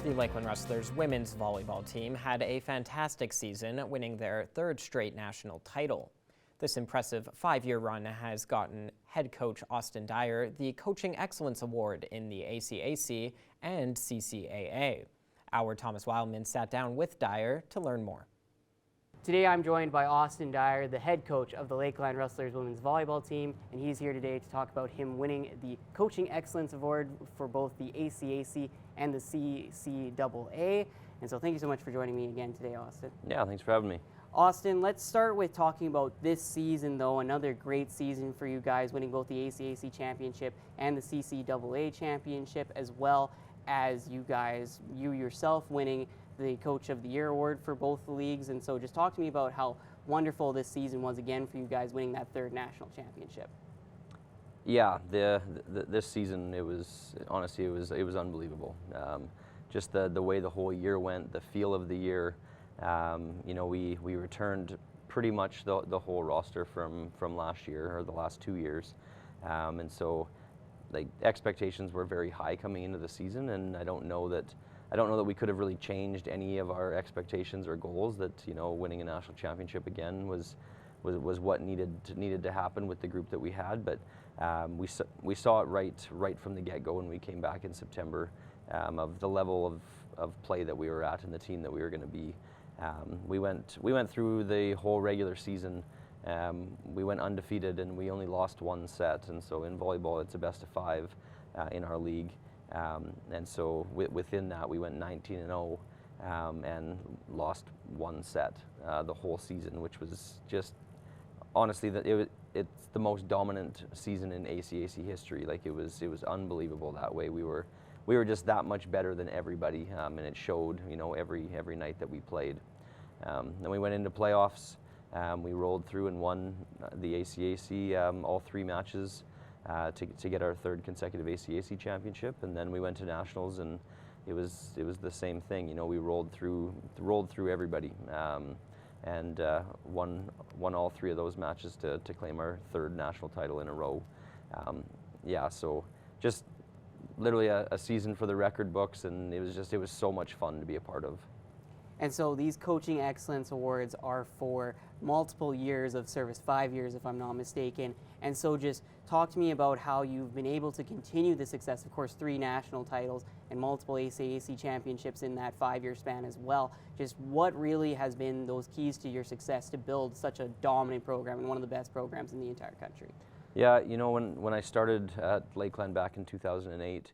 The Lakeland Rustlers women's volleyball team had a fantastic season, winning their third straight national title. This impressive 5-year run has gotten head coach Austin Dyer the Coaching Excellence Award in the ACAC and CCAA. Our Thomas Wildman sat down with Dyer to learn more. Today I'm joined by Austin Dyer, the head coach of the Lakeland Rustlers women's volleyball team, and he's here today to talk about him winning the Coaching Excellence Award for both the ACAC and the CCAA. And so thank you so much for joining me again today, Austin. Yeah, thanks for having me. Austin, let's start with talking about this season, though. Another great season for you guys, winning both the ACAC championship and the CCAA championship, as well as you yourself winning the Coach of the Year award for both the leagues. And so just talk to me about how wonderful this season was again for you guys, winning that third national championship. Yeah, this season, it was unbelievable. Just the way the whole year went, the feel of the year. We returned pretty much the whole roster from last year, or the last 2 years, and so like expectations were very high coming into the season, and I don't know that we could have really changed any of our expectations or goals. That winning a national championship again was what needed to happen with the group that we had. But we saw it right from the get-go when we came back in September, of the level of play that we were at and the team that we were going to be. We went through the whole regular season. We went undefeated and we only lost one set, and so in volleyball it's a best of 5 in our league. And so within that, we went 19-0 and lost one set the whole season, which was just honestly it's the most dominant season in ACAC history. Like it was unbelievable that way. We were just that much better than everybody, and it showed every night that we played. Then we went into playoffs. We rolled through and won the ACAC all 3 matches. To get our third consecutive ACAC championship, and then we went to nationals, and it was the same thing. We rolled through everybody, and won all 3 of those matches to claim our third national title in a row. So just literally a season for the record books, and it was so much fun to be a part of. And so these Coaching Excellence Awards are for multiple years of service, 5 years if I'm not mistaken. And so just talk to me about how you've been able to continue the success, of course 3 national titles and multiple ACAC championships in that 5-year span as well. Just what really has been those keys to your success to build such a dominant program and one of the best programs in the entire country? Yeah, when I started at Lakeland back in 2008,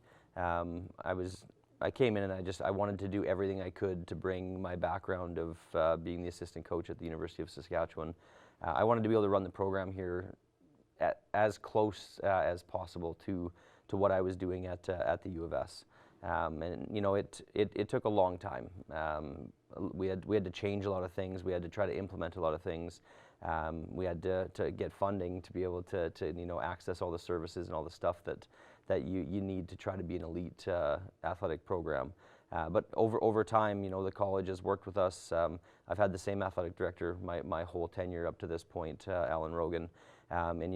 I came in and I wanted to do everything I could to bring my background of being the assistant coach at the University of Saskatchewan. I wanted to be able to run the program here as close as possible to what I was doing at the U of S. It took a long time. We had to change a lot of things. We had to try to implement a lot of things. We had to get funding to be able to access all the services and all the stuff that you need to try to be an elite athletic program. But over time, the college has worked with us. I've had the same athletic director my whole tenure up to this point, Alan Rogan, and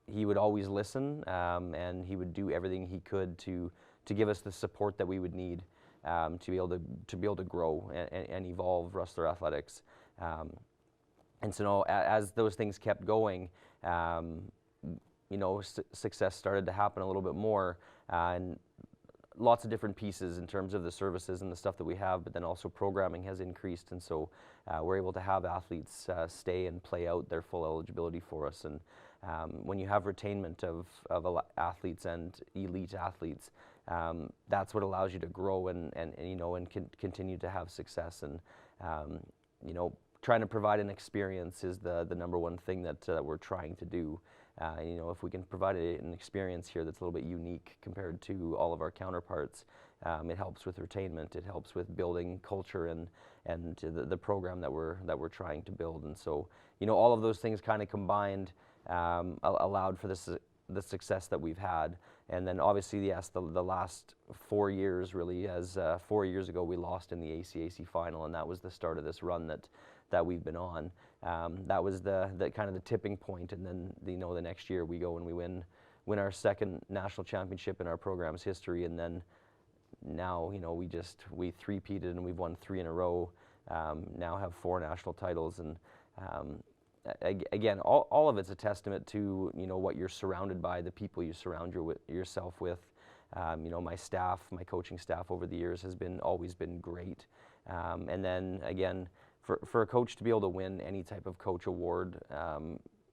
he would always listen, and he would do everything he could to give us the support that we would need to be able to grow and evolve Rustler athletics. And so as those things kept going, success started to happen a little bit more, and lots of different pieces in terms of the services and the stuff that we have, but then also programming has increased, and so we're able to have athletes stay and play out their full eligibility for us. And when you have retainment of athletes and elite athletes, that's what allows you to grow and continue to have success. And trying to provide an experience is the number one thing that we're trying to do. If we can provide an experience here that's a little bit unique compared to all of our counterparts, it helps with retainment. It helps with building culture and the program that we're trying to build. And so all of those things kind of combined allowed for the success that we've had. And then obviously, yes, the last 4 years really, as 4 years ago we lost in the ACAC final, and that was the start of this run that we've been on. That was the kind of the tipping point, and then the next year we go and we win our second national championship in our program's history, and then now, we three-peated and we've won 3 in a row. Now have 4 national titles, and again, all of it's a testament to what you're surrounded by, the people you surround yourself with. My staff, my coaching staff over the years has always been great. And then again, for a coach to be able to win any type of coach award,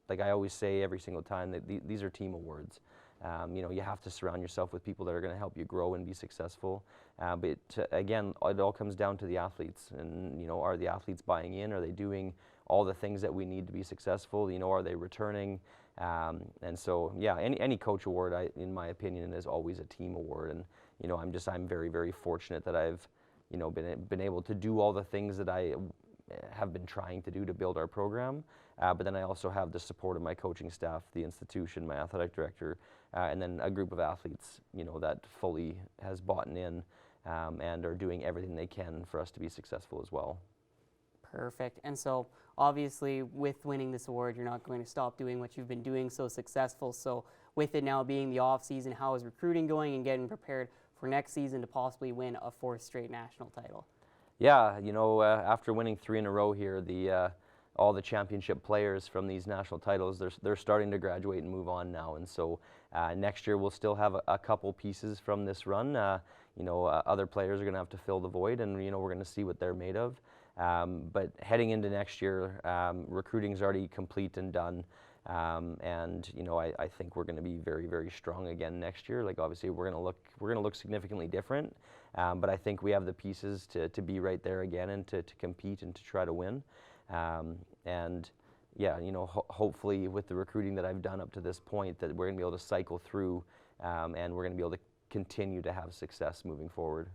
like I always say every single time, that these are team awards. You have to surround yourself with people that are going to help you grow and be successful. But again, it all comes down to the athletes. And are the athletes buying in? Are they doing all the things that we need to be successful? Are they returning? And so, yeah, any coach award, in my opinion, is always a team award. And I'm very, very fortunate that I've been able to do all the things that I have been trying to do to build our program. But then I also have the support of my coaching staff, the institution, my athletic director, and then a group of athletes, that fully has bought in and are doing everything they can for us to be successful as well. Perfect. And so obviously with winning this award, you're not going to stop doing what you've been doing so successful. So with it now being the off season, how is recruiting going and getting prepared for next season to possibly win a 4th straight national title? Yeah, after winning 3 in a row here, all the championship players from these national titles, they're starting to graduate and move on now. And so next year we'll still have a couple pieces from this run. Other players are going to have to fill the void, and we're going to see what they're made of. But heading into next year, recruiting's already complete and done. And I think we're going to be very, very strong again next year. Like obviously we're going to look significantly different, but I think we have the pieces to be right there again and to compete and to try to win. And yeah, hopefully with the recruiting that I've done up to this point, that we're going to be able to cycle through, and we're going to be able to continue to have success moving forward.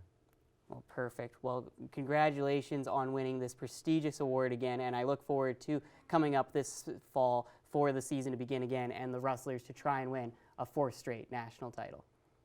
Well, perfect. Well, congratulations on winning this prestigious award again, and I look forward to coming up this fall for the season to begin again and the Rustlers to try and win a 4th straight national title.